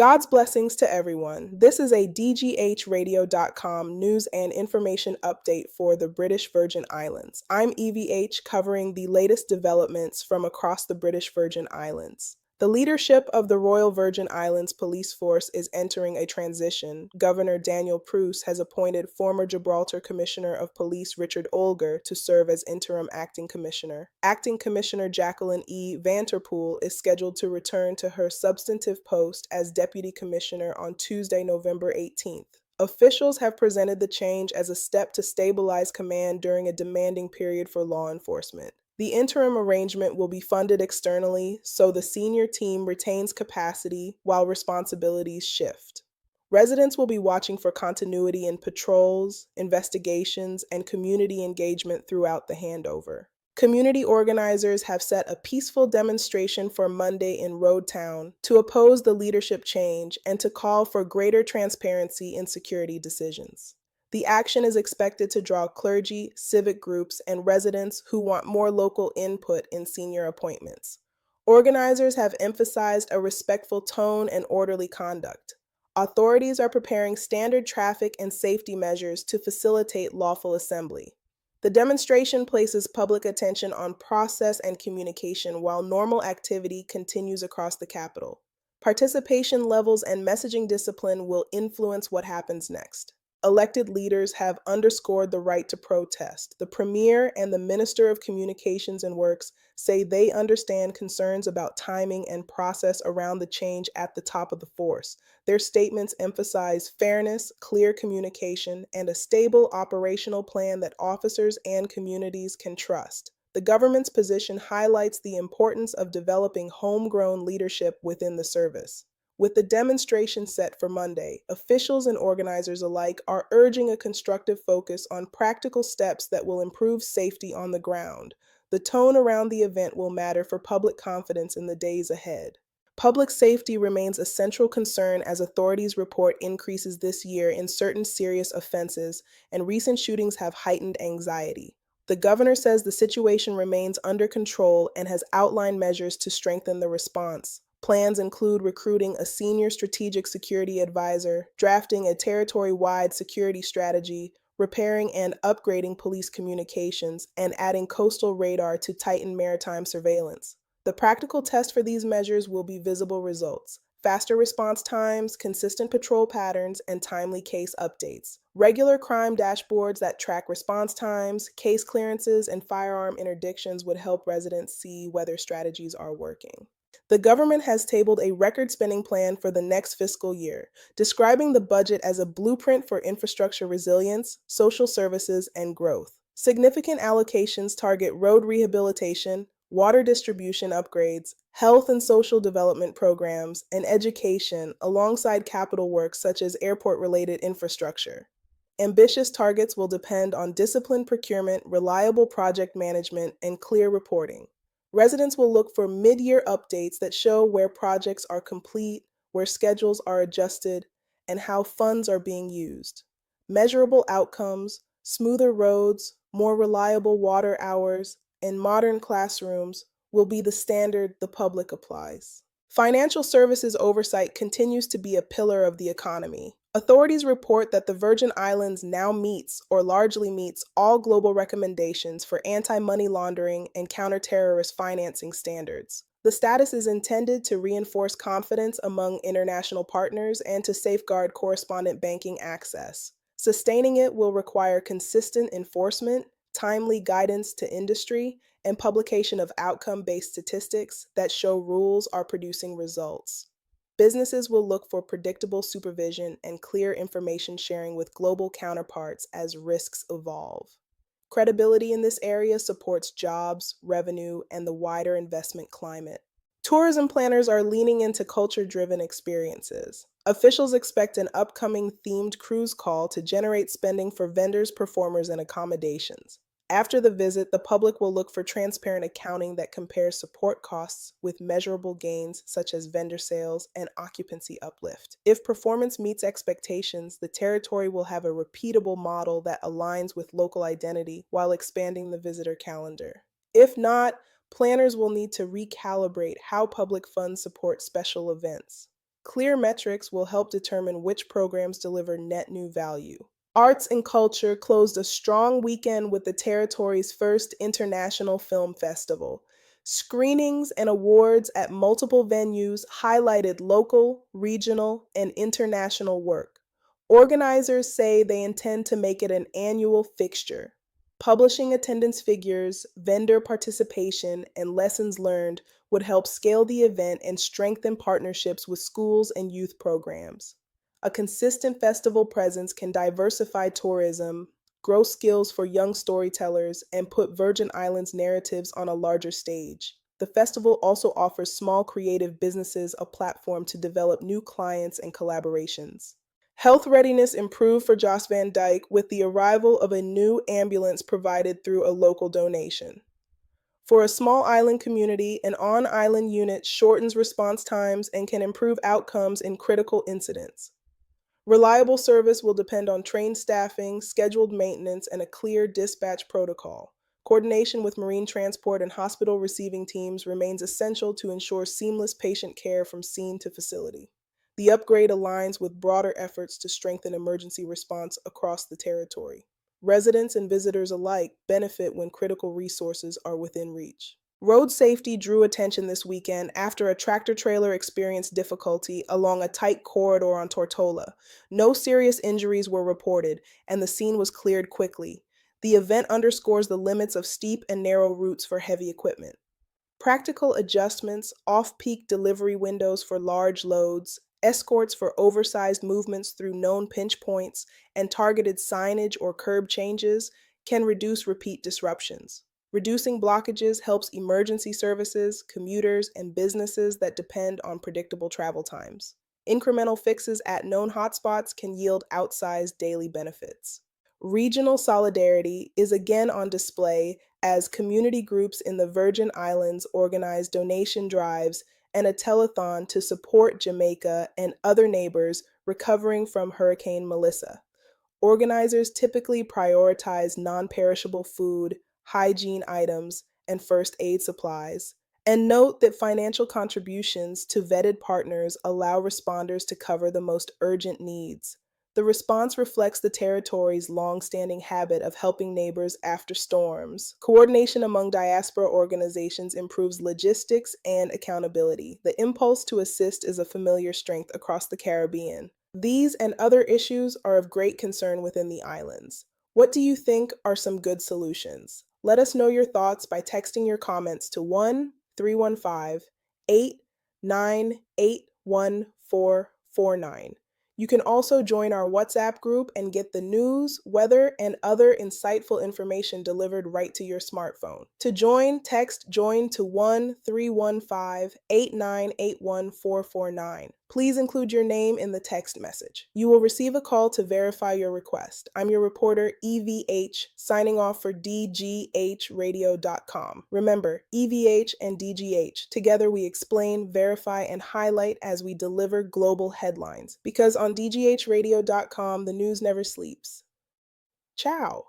God's blessings to everyone. This is a DGHradio.com news and information update for the British Virgin Islands. I'm EVH covering the latest developments from across the British Virgin Islands. The leadership of the Royal Virgin Islands Police Force is entering a transition. Governor Daniel Pruce has appointed former Gibraltar Commissioner of Police Richard Olger to serve as interim acting commissioner. Acting Commissioner Jacqueline E. Vanterpool is scheduled to return to her substantive post as Deputy Commissioner on Tuesday, November 18th. Officials have presented the change as a step to stabilize command during a demanding period for law enforcement. The interim arrangement will be funded externally, so the senior team retains capacity while responsibilities shift. Residents will be watching for continuity in patrols, investigations, and community engagement throughout the handover. Community organizers have set a peaceful demonstration for Monday in Road Town to oppose the leadership change and to call for greater transparency in security decisions. The action is expected to draw clergy, civic groups, and residents who want more local input in senior appointments. Organizers have emphasized a respectful tone and orderly conduct. Authorities are preparing standard traffic and safety measures to facilitate lawful assembly. The demonstration places public attention on process and communication while normal activity continues across the capital. Participation levels and messaging discipline will influence what happens next. Elected leaders have underscored the right to protest. The Premier and the Minister of Communications and Works say they understand concerns about timing and process around the change at the top of the force. Their statements emphasize fairness, clear communication, and a stable operational plan that officers and communities can trust. The government's position highlights the importance of developing homegrown leadership within the service. With the demonstration set for Monday, officials and organizers alike are urging a constructive focus on practical steps that will improve safety on the ground. The tone around the event will matter for public confidence in the days ahead. Public safety remains a central concern as authorities report increases this year in certain serious offenses, and recent shootings have heightened anxiety. The governor says the situation remains under control and has outlined measures to strengthen the response. Plans include recruiting a senior strategic security advisor, drafting a territory-wide security strategy, repairing and upgrading police communications, and adding coastal radar to tighten maritime surveillance. The practical test for these measures will be visible results: faster response times, consistent patrol patterns, and timely case updates. Regular crime dashboards that track response times, case clearances, and firearm interdictions would help residents see whether strategies are working. The government has tabled a record spending plan for the next fiscal year, describing the budget as a blueprint for infrastructure resilience, social services, and growth. Significant allocations target road rehabilitation, water distribution upgrades, health and social development programs, and education, alongside capital work such as airport-related infrastructure. Ambitious targets will depend on disciplined procurement, reliable project management, and clear reporting. Residents will look for mid-year updates that show where projects are complete, where schedules are adjusted, and how funds are being used. Measurable outcomes, smoother roads, more reliable water hours, and modern classrooms will be the standard the public applies. Financial services oversight continues to be a pillar of the economy. Authorities report that the Virgin Islands now meets or largely meets all global recommendations for anti-money laundering and counter-terrorist financing standards. The status is intended to reinforce confidence among international partners and to safeguard correspondent banking access. Sustaining it will require consistent enforcement, timely guidance to industry, and publication of outcome-based statistics that show rules are producing results. Businesses will look for predictable supervision and clear information sharing with global counterparts as risks evolve. Credibility in this area supports jobs, revenue, and the wider investment climate. Tourism planners are leaning into culture-driven experiences. Officials expect an upcoming themed cruise call to generate spending for vendors, performers, and accommodations. After the visit, the public will look for transparent accounting that compares support costs with measurable gains such as vendor sales and occupancy uplift. If performance meets expectations, the territory will have a repeatable model that aligns with local identity while expanding the visitor calendar. If not, planners will need to recalibrate how public funds support special events. Clear metrics will help determine which programs deliver net new value. Arts and culture closed a strong weekend with the territory's first international film festival. Screenings and awards at multiple venues highlighted local, regional, and international work. Organizers say they intend to make it an annual fixture. Publishing attendance figures, vendor participation, and lessons learned would help scale the event and strengthen partnerships with schools and youth programs. A consistent festival presence can diversify tourism, grow skills for young storytellers, and put Virgin Islands narratives on a larger stage. The festival also offers small creative businesses a platform to develop new clients and collaborations. Health readiness improved for Joss Van Dyke with the arrival of a new ambulance provided through a local donation. For a small island community, an on-island unit shortens response times and can improve outcomes in critical incidents. Reliable service will depend on trained staffing, scheduled maintenance, and a clear dispatch protocol. Coordination with marine transport and hospital receiving teams remains essential to ensure seamless patient care from scene to facility. The upgrade aligns with broader efforts to strengthen emergency response across the territory. Residents and visitors alike benefit when critical resources are within reach. Road safety drew attention this weekend after a tractor-trailer experienced difficulty along a tight corridor on Tortola. No serious injuries were reported, and the scene was cleared quickly. The event underscores the limits of steep and narrow routes for heavy equipment. Practical adjustments, off-peak delivery windows for large loads, escorts for oversized movements through known pinch points, and targeted signage or curb changes can reduce repeat disruptions. Reducing blockages helps emergency services, commuters, and businesses that depend on predictable travel times. Incremental fixes at known hotspots can yield outsized daily benefits. Regional solidarity is again on display as community groups in the Virgin Islands organize donation drives and a telethon to support Jamaica and other neighbors recovering from Hurricane Melissa. Organizers typically prioritize non-perishable food, hygiene items, and first aid supplies. And note that financial contributions to vetted partners allow responders to cover the most urgent needs. The response reflects the territory's long-standing habit of helping neighbors after storms. Coordination among diaspora organizations improves logistics and accountability. The impulse to assist is a familiar strength across the Caribbean. These and other issues are of great concern within the islands. What do you think are some good solutions? Let us know your thoughts by texting your comments to 1-315-898-1449. You can also join our WhatsApp group and get the news, weather, and other insightful information delivered right to your smartphone. To join, text JOIN to 1-315-898-1449. Please include your name in the text message. You will receive a call to verify your request. I'm your reporter, EVH, signing off for DGHradio.com. Remember, EVH and DGH. Together we explain, verify, and highlight as we deliver global headlines. Because on DGHradio.com, the news never sleeps. Ciao.